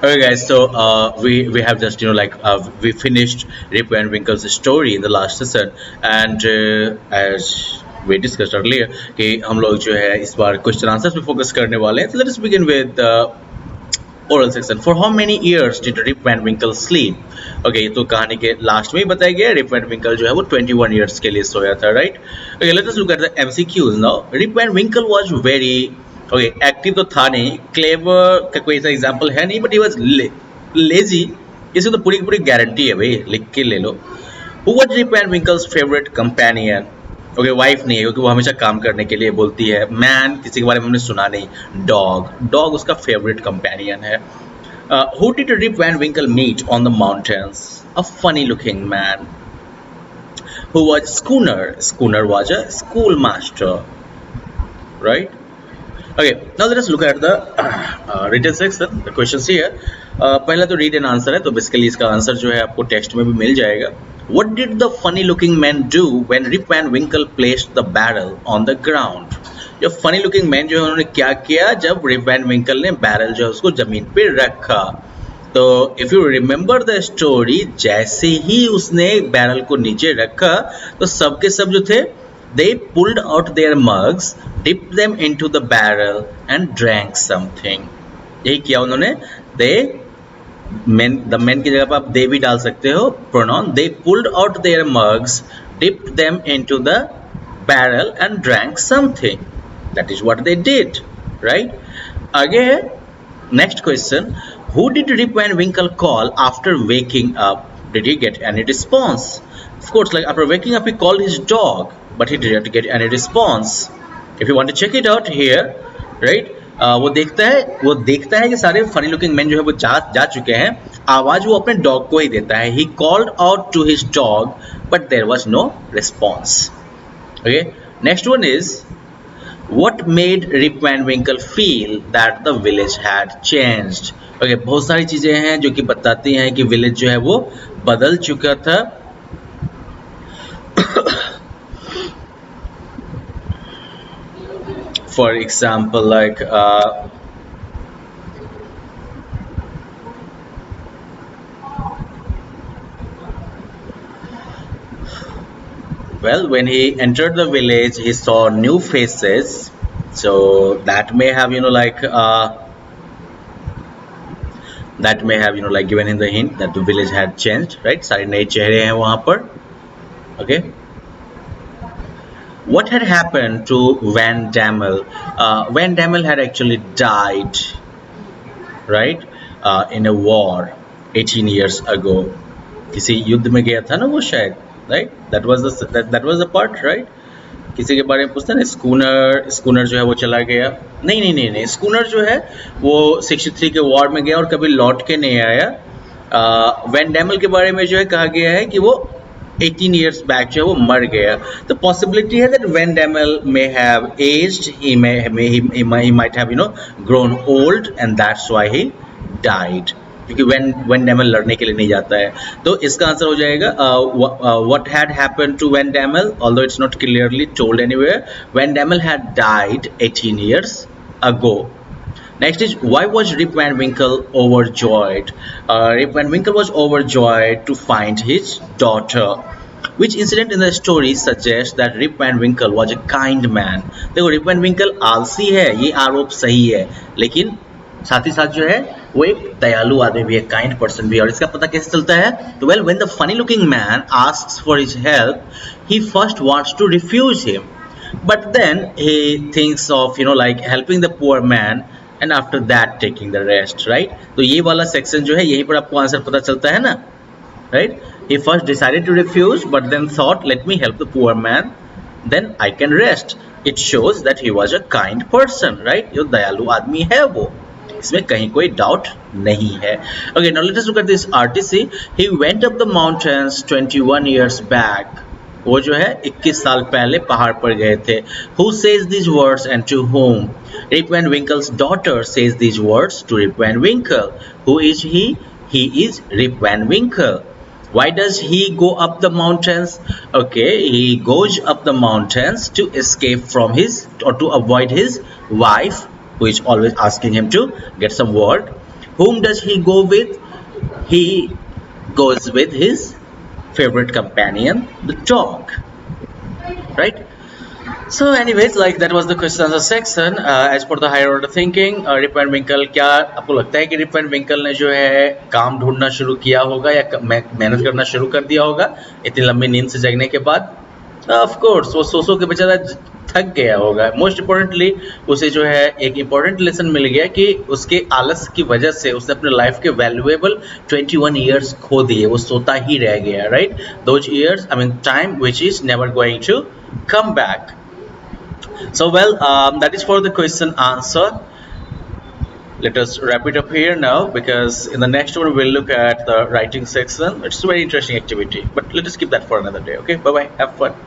Okay, guys. So we have just we finished Rip and Winkle's story in the last session, and as we discussed earlier कि हम लोग जो है इस बार question answers पे focus करने वाले हैं. So let us begin with oral section. For how many years did Rip and Winkle sleep? Okay, तो कहानी के लास्ट में ही बताया गया Rip and Winkle जो है वो 21 years के लिए सोया था, right? Okay, let us look at the MCQs now. Rip and Winkle was very active तो था नहीं, क्लेवर का कोई ऐसा एग्जाम्पल है नहीं, बट ही वॉज लेजी. इसे तो पूरी पूरी गारंटी है भाई, लिख के ले लो. Who was Rip and Winkle's favourite companion? Okay, wife नहीं है क्योंकि वो हमेशा काम करने के लिए बोलती है. मैन किसी के बारे में हमने सुना नहीं. डॉग, डॉग उसका फेवरेट कंपेनियन है. Who did Rip and Winkle meet on the mountains? A funny looking man. Who was schooner? Schooner was a schoolmaster, right? Okay, now let us look at the written section, the questions here. पहला तो read and answer है, तो basically इसका answer जो है आपको text में भी मिल जाएगा. What did the funny looking man do when Rip and Winkle placed the barrel on the ground? जो funny looking man जो है उन्होंने क्या किया जब Rip and Winkle ने बैरल जो है उसको जमीन पे रखा? तो if you remember the story, जैसे ही उसने बैरल को नीचे रखा तो सबके सब जो थे, they pulled out their mugs, dipped them into the barrel and drank something. यही किया उन्होंने. they the men की जगह पर आप they भी डाल सकते हो pronoun. they pulled out their mugs, dipped them into the barrel and drank something. that is what they did, right? आगे है next question. who did Rip and Winkle call after waking up? did he get any response? Of course, like after waking up he called his dog, but he didn't get any response. If you want to check it out here, right? वो देखता है कि सारे funny looking man जो है वो जा चुके हैं. आवाज वो अपने डॉग को ही देता है. He called out to his dog, but there was no response. Okay. Next one is, what made Rip and Winkle feel that the village had changed? Okay, बहुत सारी चीजें हैं जो कि बताती हैं कि विलेज जो है वो बदल चुका था. For example, like well, when he entered the village, he saw new faces. So that may have given him the hint that the village had changed, right? सारे नए चेहरे हैं वहाँ पर. Okay. What had happened to Van Damme? Van Damme had actually died, right? In a war 18 years ago. किसी युद्ध में गया था ना वो शायद, right? That was the part, right? किसी के बारे में पूछता है ना, स्कूनर जो है वो चला गया. नहीं, स्कूनर जो है वो 63 के वॉर में गया और कभी लौट के नहीं आया. वैन डैमल के बारे में जो है कहा गया है कि वो 18 years back जो है वो मर गया. तो पॉसिबिलिटी है that Van Damme may have aged, he might have grown old and that's why he died. क्योंकि Van Damme लड़ने के लिए नहीं जाता है. तो इसका आंसर हो जाएगा what had happened to Van Damme, although it's not clearly told anywhere. Van Damme had died 18 years ago. Next is, why was Rip Van Winkle overjoyed? Rip Van Winkle was overjoyed to find his daughter. Which incident in the story suggests that Rip Van Winkle was a kind man? देखो, Rip Van Winkle आलसी है, ये आरोप सही है, लेकिन साथ ही साथ जो है वो एक दयालु आदमी भी है, काइंड पर्सन भी है. और इसका पता कैसे चलता है? तो well, when the funny looking man asks for his help, he first wants to refuse him, but then he thinks of helping the poor man, and after that taking the rest, right? तो ये वाला section जो है यहीं पर आपको answer पता चलता है ना, right? He first decided to refuse, but then thought, let me help the poor man, then I can rest. It shows that he was a kind person, right? जो दयालु आदमी है वो, इसमें कहीं कोई डाउट नहीं है. Okay, now let us look at this RTC. He went up the mountains 21 years back. वो जो है 21 साल पहले पहाड़ पर गए थे. Who says these words and to whom? Rip Van Winkle's daughter says these words to Rip Van Winkle. Who is he? He is Rip Van Winkle. Why does he go up the mountains? Okay, he goes up the mountains to escape from to avoid his wife, who is always asking him to get some work. Whom does he go with? He goes with his favorite companion, the dog, right? So, anyways, like that was the question answer section. As per the higher order thinking, Rip and Winkle, क्या आपको लगता है कि rib and विंकल ने जो है काम ढूंढना शुरू किया होगा या मेहनत करना शुरू कर दिया होगा इतनी लंबी नींद से जगने के बाद? ऑफ कोर्स वो सो के बेचारा थक गया होगा. मोस्ट इम्पोर्टेंटली उसे जो है एक इम्पोर्टेंट लेसन मिल गया कि उसके आलस की वजह से उसने अपने लाइफ के वैल्यूएबल 21 ईयर्स खो दिए. वो सोता ही रह गया, right? Those years, I mean time which is never going to come back. So, well, that is for the question answer. Let us wrap it up here now, because in the next one we'll look at the writing section. It's a very interesting activity, but let us keep that for another day. Okay, bye bye, have fun.